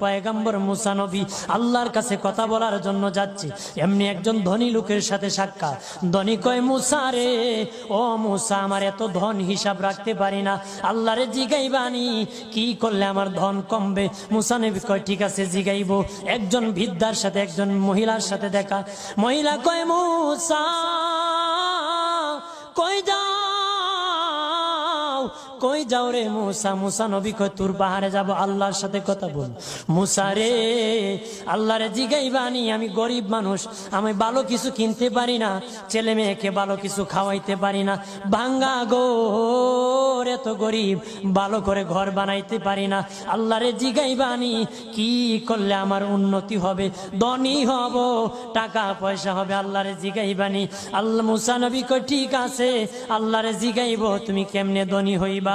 পয়গম্বর মুসা নবী আল্লাহর কাছে কথা বলার জন্য যাচ্ছে, এমনি একজন ধনী লোকের সাথে সাক্ষাৎ। ধনী কয়, মুসা রে, ও মুসা, আমার এত ধন হিসাব রাখতে পারি না, আল্লাহরে জিগাইবানি কি করলে আমার ধন কমবে? মুসা নবী কয়, ঠিক আছে জিগাইব। একজন বৃদ্ধার সাথে, একজন মহিলার সাথে দেখা। মহিলা কয়, মুসা কই যাও, কই যাও রে মুসা? মুসা নবী কয়, তোর পাহাড়ে যাব, আল্লাহর সাথে কথা বল। মুসা রে, আল্লাহরে জিগাইবানি, আমি গরিব মানুষ, আমি ভালো কিছু কিনতে পারি না, ছেলে মেয়েকে ভালো কিছু খাওয়াইতে পারি না, ভাঙ্গা ঘর, এত গরিব, ভালো করে ঘর বানাইতে পারি না, আল্লাহরে জিগাইবানি কি করলে আমার উন্নতি হবে, ধনী হব, টাকা পয়সা হবে, আল্লাহরে জিগাইবানি। আল্লাহ মুসা নবী কয়, ঠিক আছে, আল্লাহরে জিগাইব, তুমি কেমনে ধনী হইবা?